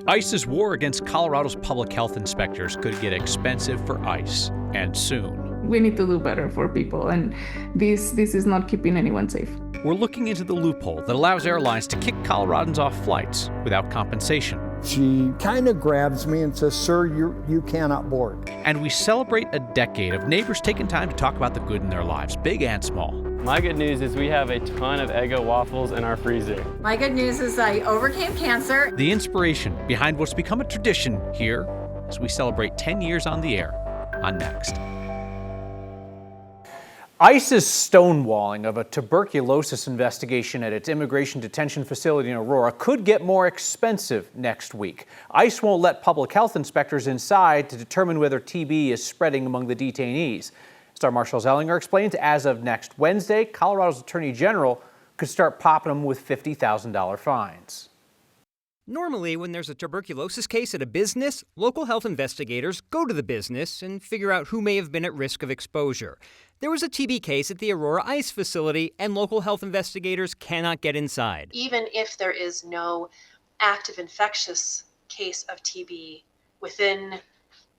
ICE's war against Colorado's public health inspectors could get expensive for ICE, and soon. We need to do better for people, and this is not keeping anyone safe. We're looking into the loophole that allows airlines to kick Coloradans off flights without compensation. She kind of grabs me and says, "Sir, you cannot board." And we celebrate a decade of neighbors taking time to talk about the good in their lives, big and small. My good news is we have a ton of Eggo waffles in our freezer. My good news is I overcame cancer. The inspiration behind what's become a tradition here as we celebrate 10 years on the air on Next. ICE's stonewalling of a tuberculosis investigation at its immigration detention facility in Aurora could get more expensive next week. ICE won't let public health inspectors inside to determine whether TB is spreading among the detainees. Star Marshal Zellinger explains as of next Wednesday, Colorado's Attorney General could start popping them with $50,000 fines. Normally, when there's a tuberculosis case at a business, local health investigators go to the business and figure out who may have been at risk of exposure. There was a TB case at the Aurora ICE facility, and local health investigators cannot get inside. Even if there is no active infectious case of TB within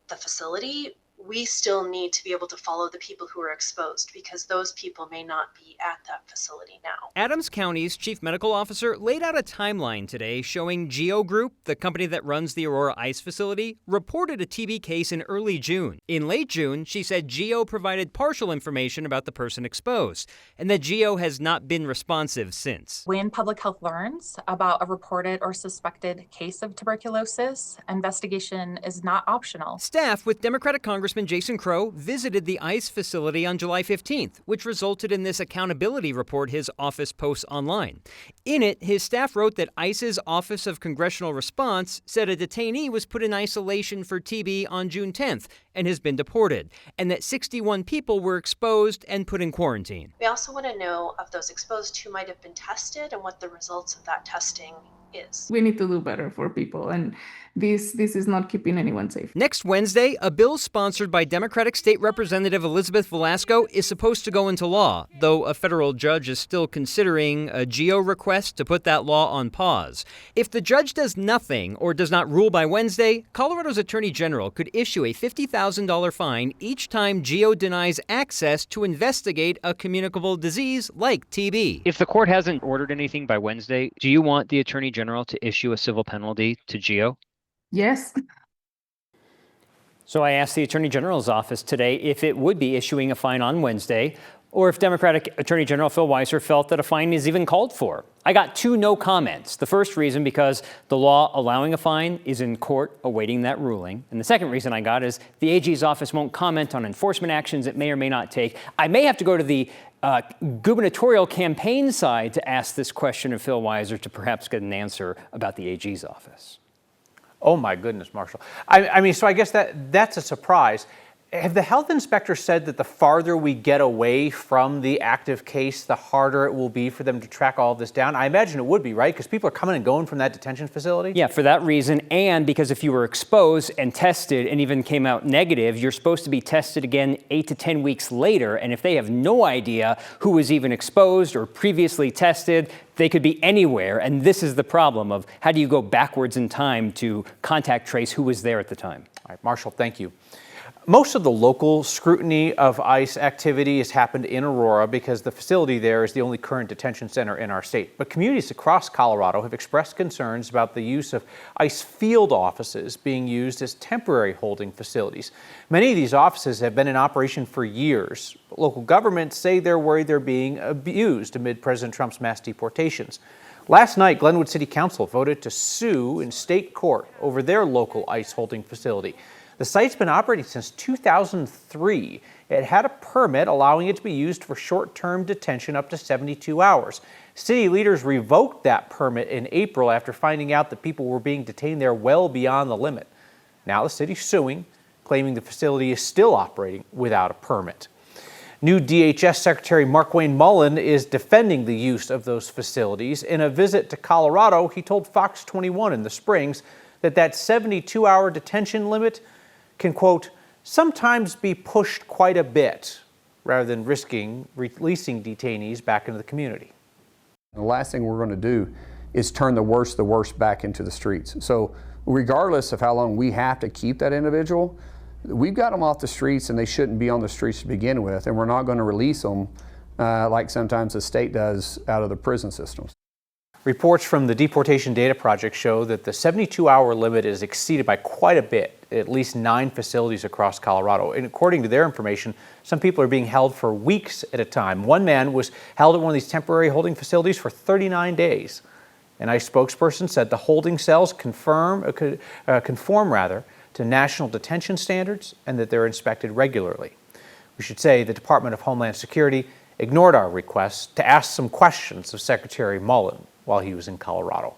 the facility, we still need to be able to follow the people who are exposed because those people may not be at that facility now. Adams County's chief medical officer laid out a timeline today showing Geo Group, the company that runs the Aurora ICE facility, reported a TB case in early June. In late June, she said Geo provided partial information about the person exposed and that Geo has not been responsive since. When public health learns about a reported or suspected case of tuberculosis, investigation is not optional. Staff with Democratic Congressman Jason Crow visited the ICE facility on July 15th, which resulted in this accountability report his office posts online. In it, his staff wrote that ICE's Office of Congressional Response said a detainee was put in isolation for TB on June 10th and has been deported, and that 61 people were exposed and put in quarantine. We also want to know of those exposed who might have been tested and what the results of that testing is. We need to do better for people, and this is not keeping anyone safe. Next Wednesday, a bill sponsored by Democratic State Representative Elizabeth Velasco is supposed to go into law, though a federal judge is still considering a GEO request to put that law on pause. If the judge does nothing or does not rule by Wednesday, Colorado's Attorney General could issue a $50,000 fine each time GEO denies access to investigate a communicable disease like TB. If the court hasn't ordered anything by Wednesday, do you want the Attorney General to issue a civil penalty to GEO? Yes. So I asked the Attorney General's office today if it would be issuing a fine on Wednesday, or if Democratic Attorney General Phil Weiser felt that a fine is even called for. I got two no comments. The first reason because the law allowing a fine is in court awaiting that ruling. And the second reason I got is the AG's office won't comment on enforcement actions it may or may not take. I may have to go to the gubernatorial campaign side to ask this question of Phil Weiser to perhaps get an answer about the AG's office. Oh my goodness, Marshall. I mean, so I guess that's a surprise. Have the health inspector said that the farther we get away from the active case, the harder it will be for them to track all of this down? I imagine it would be, right? Because people are coming and going from that detention facility? Yeah, for that reason, and because if you were exposed and tested and even came out negative, you're supposed to be tested again 8 to 10 weeks later. And if they have no idea who was even exposed or previously tested, they could be anywhere. And this is the problem of how do you go backwards in time to contact trace who was there at the time? All right, Marshall, thank you. Most of the local scrutiny of ICE activity has happened in Aurora because the facility there is the only current detention center in our state. But communities across Colorado have expressed concerns about the use of ICE field offices being used as temporary holding facilities. Many of these offices have been in operation for years. But local governments say they're worried they're being abused amid President Trump's mass deportations. Last night, Glenwood City Council voted to sue in state court over their local ICE holding facility. The site's been operating since 2003. It had a permit allowing it to be used for short-term detention up to 72 hours. City leaders revoked that permit in April after finding out that people were being detained there well beyond the limit. Now the city's suing, claiming the facility is still operating without a permit. New DHS Secretary Markwayne Mullin is defending the use of those facilities. In a visit to Colorado, he told Fox 21 in the Springs that 72-hour detention limit can, quote, sometimes be pushed quite a bit rather than risking releasing detainees back into the community. The last thing we're going to do is turn the worst back into the streets. So regardless of how long we have to keep that individual, we've got them off the streets and they shouldn't be on the streets to begin with, and we're not going to release them like sometimes the state does out of the prison systems. Reports from the Deportation Data Project show that the 72-hour limit is exceeded by quite a bit at least 9 facilities across Colorado. And according to their information, some people are being held for weeks at a time. One man was held at one of these temporary holding facilities for 39 days. An ICE spokesperson said the holding cells conform to national detention standards and that they're inspected regularly. We should say the Department of Homeland Security ignored our request to ask some questions of Secretary Mullen while he was in Colorado.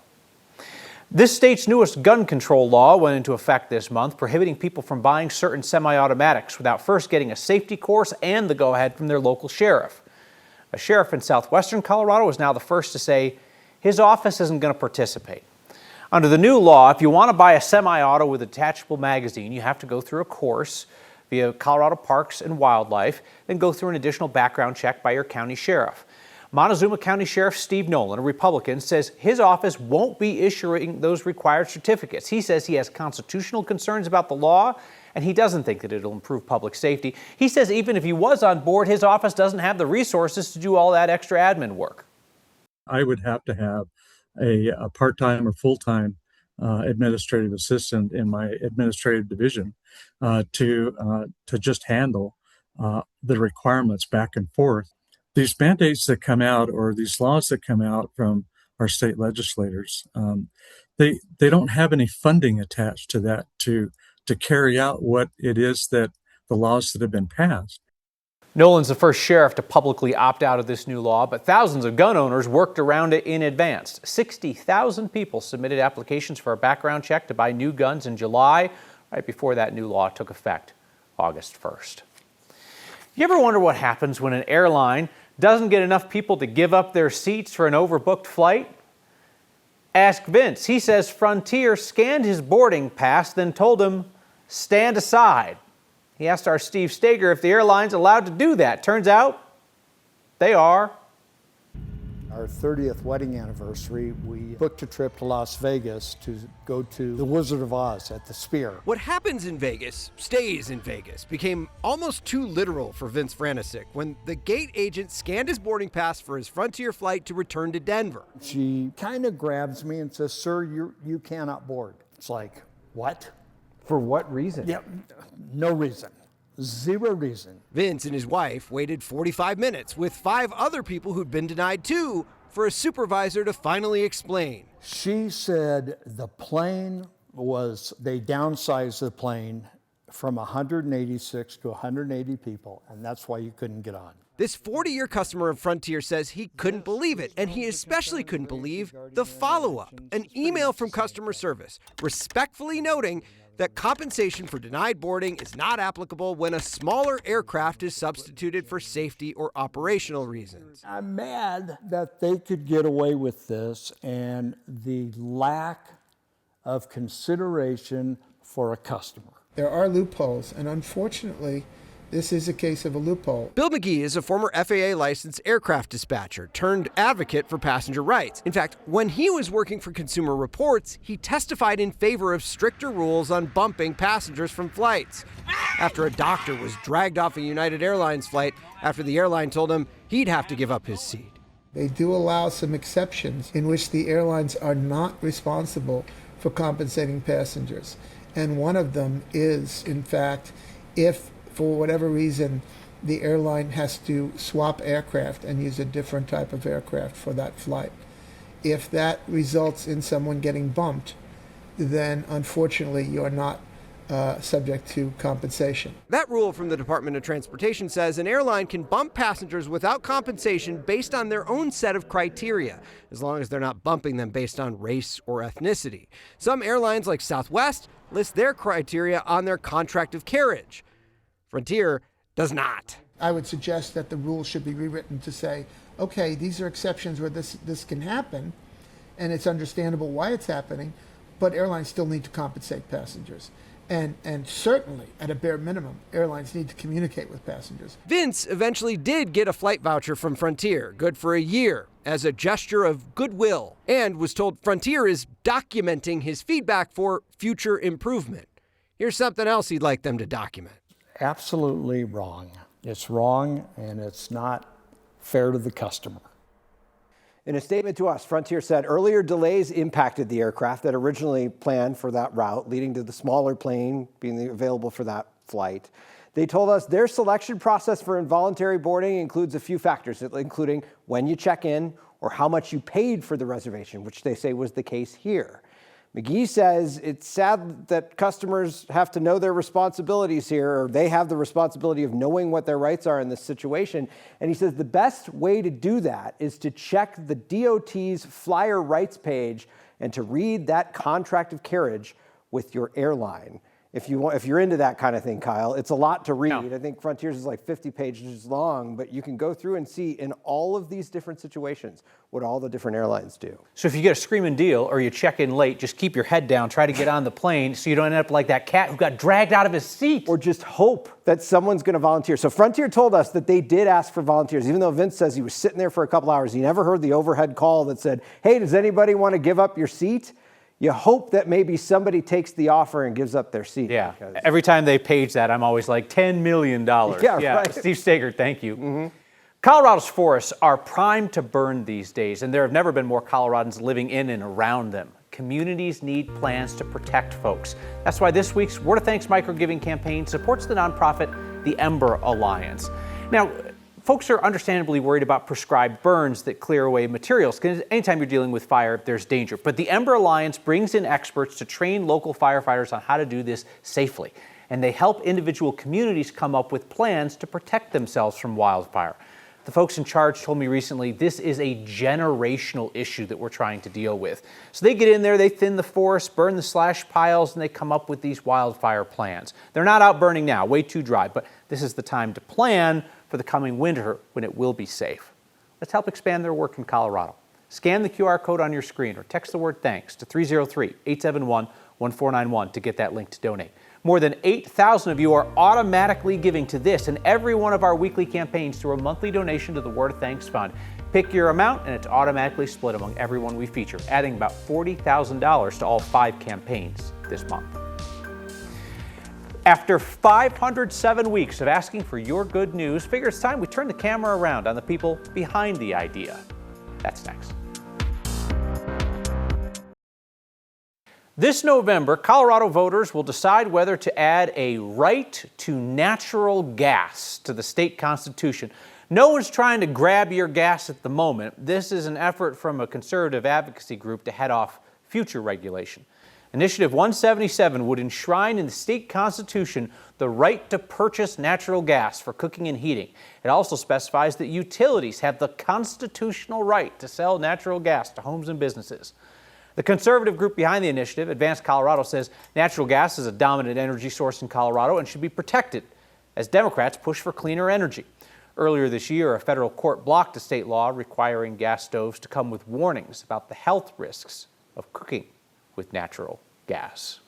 This state's newest gun control law went into effect this month, prohibiting people from buying certain semi-automatics without first getting a safety course and the go-ahead from their local sheriff. A sheriff in southwestern Colorado is now the first to say his office isn't going to participate. Under the new law, if you want to buy a semi-auto with a detachable magazine, you have to go through a course via Colorado Parks and Wildlife, then go through an additional background check by your county sheriff. Montezuma County Sheriff Steve Nolan, a Republican, says his office won't be issuing those required certificates. He says he has constitutional concerns about the law, and he doesn't think that it'll improve public safety. He says even if he was on board, his office doesn't have the resources to do all that extra admin work. I would have to have a part-time or full-time administrative assistant in my administrative division to just handle the requirements back and forth. These mandates that come out, or these laws that come out from our state legislators, they don't have any funding attached to that to carry out what it is that the laws that have been passed. Nolan's the first sheriff to publicly opt out of this new law, but thousands of gun owners worked around it in advance. 60,000 people submitted applications for a background check to buy new guns in July, right before that new law took effect, August 1st. You ever wonder what happens when an airline doesn't get enough people to give up their seats for an overbooked flight? Ask Vince. He says Frontier scanned his boarding pass, then told him, stand aside. He asked our Steve Steger if the airline's allowed to do that. Turns out they are. Our 30th wedding anniversary, we booked a trip to Las Vegas to go to the Wizard of Oz at the Sphere. What happens in Vegas stays in Vegas became almost too literal for Vince Franisic when the gate agent scanned his boarding pass for his Frontier flight to return to Denver. She kind of grabs me and says, sir, you cannot board. It's like, what? For what reason? Yeah, no reason. Zero reason. Vince and his wife waited 45 minutes with 5 other people who'd been denied too for a supervisor to finally explain. She said the plane they downsized the plane from 186 to 180 people, and that's why you couldn't get on. This 40-year customer of Frontier says he couldn't believe it, and he especially couldn't believe the follow-up, an email from customer service respectfully noting that compensation for denied boarding is not applicable when a smaller aircraft is substituted for safety or operational reasons. I'm mad that they could get away with this and the lack of consideration for a customer. There are loopholes, and unfortunately, this is a case of a loophole. Bill McGee is a former FAA licensed aircraft dispatcher turned advocate for passenger rights. In fact, when he was working for Consumer Reports, he testified in favor of stricter rules on bumping passengers from flights. After a doctor was dragged off a United Airlines flight after the airline told him he'd have to give up his seat. They do allow some exceptions in which the airlines are not responsible for compensating passengers. And one of them is, in fact, if for whatever reason, the airline has to swap aircraft and use a different type of aircraft for that flight. If that results in someone getting bumped, then unfortunately you're not subject to compensation. That rule from the Department of Transportation says an airline can bump passengers without compensation based on their own set of criteria, as long as they're not bumping them based on race or ethnicity. Some airlines like Southwest list their criteria on their contract of carriage. Frontier does not. I would suggest that the rule should be rewritten to say, okay, these are exceptions where this can happen, and it's understandable why it's happening, but airlines still need to compensate passengers. And certainly, at a bare minimum, airlines need to communicate with passengers. Vince eventually did get a flight voucher from Frontier, good for a year, as a gesture of goodwill, and was told Frontier is documenting his feedback for future improvement. Here's something else he'd like them to document. Absolutely wrong. It's wrong, and it's not fair to the customer. In a statement to us, Frontier said earlier delays impacted the aircraft that originally planned for that route, leading to the smaller plane being available for that flight. They told us their selection process for involuntary boarding includes a few factors, including when you check in or how much you paid for the reservation, which they say was the case here. McGee says it's sad that customers have to know their responsibilities here, or they have the responsibility of knowing what their rights are in this situation. And he says the best way to do that is to check the DOT's flyer rights page and to read that contract of carriage with your airline. If you're into that kind of thing, Kyle, it's a lot to read. No. I think Frontier's is like 50 pages long, but you can go through and see in all of these different situations what all the different airlines do. So if you get a screaming deal or you check in late, just keep your head down, try to get on the plane so you don't end up like that cat who got dragged out of his seat. Or just hope that someone's going to volunteer. So Frontier told us that they did ask for volunteers, even though Vince says he was sitting there for a couple hours. He never heard the overhead call that said, hey, does anybody want to give up your seat? You hope that maybe somebody takes the offer and gives up their seat. Yeah, every time they page that, I'm always like, $10 million. Yeah, right. Steve Steger, thank you. Colorado's forests are primed to burn these days, and there have never been more Coloradans living in and around them. Communities need plans to protect folks. That's why this week's Word of Thanks microgiving campaign supports the nonprofit, the Ember Alliance. Now, folks are understandably worried about prescribed burns that clear away materials, because anytime you're dealing with fire, there's danger. But the Ember Alliance brings in experts to train local firefighters on how to do this safely. And they help individual communities come up with plans to protect themselves from wildfire. The folks in charge told me recently this is a generational issue that we're trying to deal with. So they get in there, they thin the forest, burn the slash piles, and they come up with these wildfire plans. They're not out burning now, way too dry, but this is the time to plan for the coming winter when it will be safe. Let's help expand their work in Colorado. Scan the QR code on your screen or text the word thanks to 303-871-1491 to get that link to donate. More than 8,000 of you are automatically giving to this and every one of our weekly campaigns through a monthly donation to the Word of Thanks Fund. Pick your amount and it's automatically split among everyone we feature, adding about $40,000 to all 5 campaigns this month. After 507 weeks of asking for your good news, figure it's time we turn the camera around on the people behind the idea. That's next. This November, Colorado voters will decide whether to add a right to natural gas to the state constitution. No one's trying to grab your gas at the moment. This is an effort from a conservative advocacy group to head off future regulation. Initiative 177 would enshrine in the state constitution the right to purchase natural gas for cooking and heating. It also specifies that utilities have the constitutional right to sell natural gas to homes and businesses. The conservative group behind the initiative, Advanced Colorado, says natural gas is a dominant energy source in Colorado and should be protected as Democrats push for cleaner energy. Earlier this year, a federal court blocked a state law requiring gas stoves to come with warnings about the health risks of cooking with natural gas.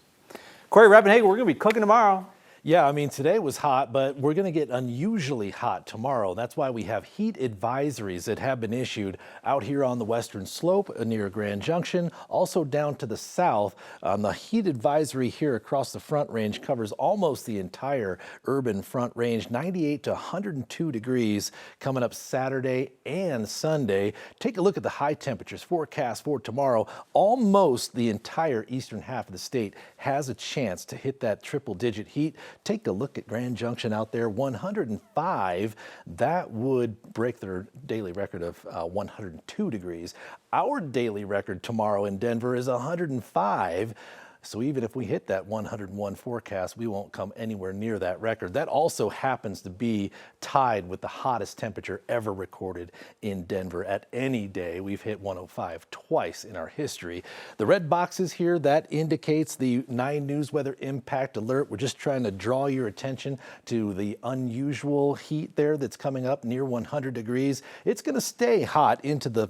Corey Rebenhagen, we're going to be cooking tomorrow. Yeah, I mean, today was hot, but we're going to get unusually hot tomorrow. That's why we have heat advisories that have been issued out here on the western slope near Grand Junction, also down to the south. The heat advisory here across the Front Range covers almost the entire urban Front Range, 98 to 102 degrees coming up Saturday and Sunday. Take a look at the high temperatures forecast for tomorrow. Almost the entire eastern half of the state has a chance to hit that triple-digit heat. Take a look at Grand Junction out there, 105. That would break their daily record of 102 degrees. Our daily record tomorrow in Denver is 105. So even if we hit that 101 forecast, we won't come anywhere near that record. That also happens to be tied with the hottest temperature ever recorded in Denver at any day. We've hit 105 twice in our history. The red boxes here, that indicates the 9 News weather impact alert. We're just trying to draw your attention to the unusual heat there that's coming up near 100 degrees. It's going to stay hot into the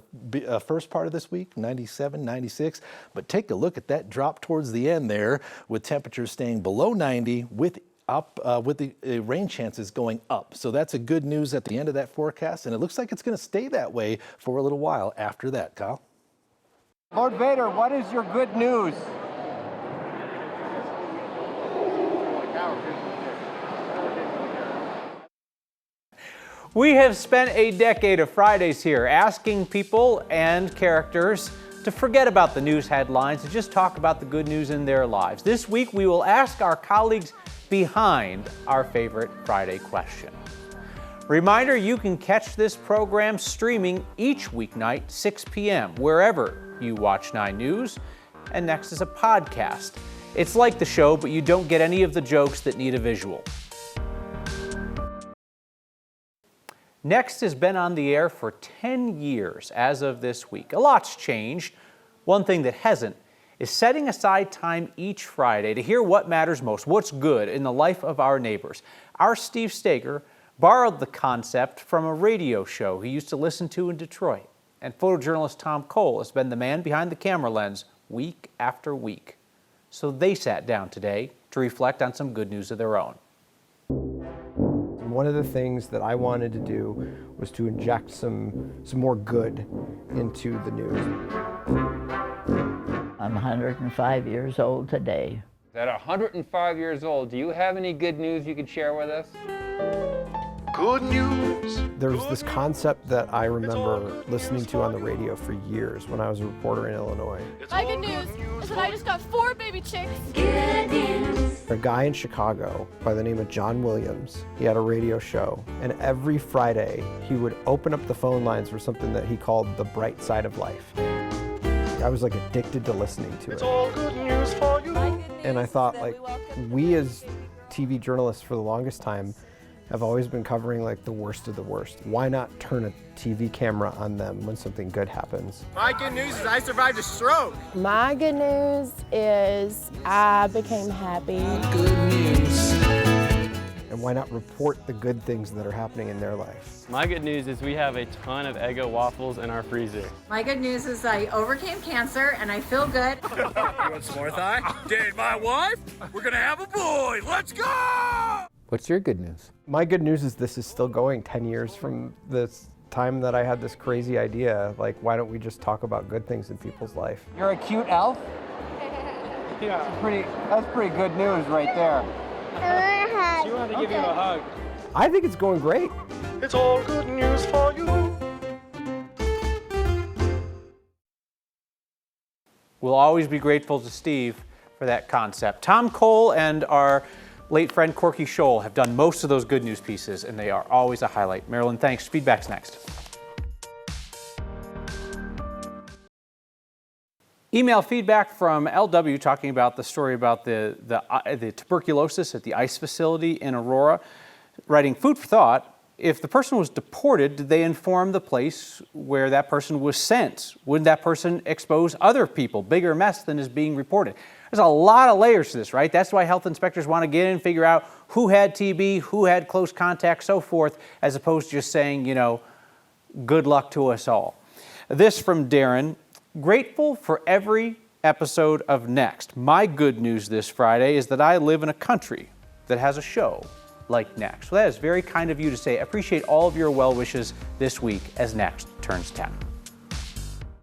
first part of this week, 97, 96. But take a look at that drop towards the the end there, with temperatures staying below 90 with the rain chances going up. So that's a good news at the end of that forecast, and it looks like it's going to stay that way for a little while after that, Kyle. Lord Vader, what is your good news? We have spent a decade of Fridays here asking people and characters to forget about the news headlines and just talk about the good news in their lives. This week, we will ask our colleagues behind our favorite Friday question. Reminder, you can catch this program streaming each weeknight, 6 p.m., wherever you watch 9 News, and next is a podcast. It's like the show, but you don't get any of the jokes that need a visual. Next has been on the air for 10 years as of this week. A lot's changed. One thing that hasn't is setting aside time each Friday to hear what matters most, what's good in the life of our neighbors. Our Steve Steger borrowed the concept from a radio show he used to listen to in Detroit. And photojournalist Tom Cole has been the man behind the camera lens week after week. So they sat down today to reflect on some good news of their own. One of the things that I wanted to do was to inject some more good into the news. I'm 105 years old today. At 105 years old, do you have any good news you could share with us? Good news! There's this concept that I remember listening to on the radio for years when I was a reporter in Illinois. My good news is that I just got 4 baby chicks. Good news. A guy in Chicago by the name of John Williams, he had a radio show, and every Friday he would open up the phone lines for something that he called the bright side of life. I was like addicted to listening to it. All good news for you. And I thought, like, we as TV journalists for the longest time have always been covering like the worst of the worst. Why not turn a TV camera on them when something good happens? My good news is I survived a stroke. My good news is I became happy. Good news. And why not report the good things that are happening in their life? My good news is we have a ton of Eggo waffles in our freezer. My good news is I overcame cancer and I feel good. You want some more thigh? Date my wife? We're gonna have a boy. Let's go! What's your good news? My good news is this is still going 10 years from this time that I had this crazy idea. Like, why don't we just talk about good things in people's life? You're a cute elf? Yeah. That's pretty good news right there. She wanted to give you a hug. I think it's going great. It's all good news for you. We'll always be grateful to Steve for that concept. Tom Cole and our late friend Corky Scholl have done most of those good news pieces, and they are always a highlight. Marilyn, thanks. Feedback's next. Email feedback from LW talking about the story about the tuberculosis at the ICE facility in Aurora. Writing, food for thought, if the person was deported, did they inform the place where that person was sent? Wouldn't that person expose other people? Bigger mess than is being reported. There's a lot of layers to this, right? That's why health inspectors want to get in and figure out who had TB, who had close contact, so forth, as opposed to just saying, you know, good luck to us all. This from Darren. Grateful for every episode of Next. My good news this Friday is that I live in a country that has a show like Next. Well, that is very kind of you to say. I appreciate all of your well wishes this week as Next turns 10.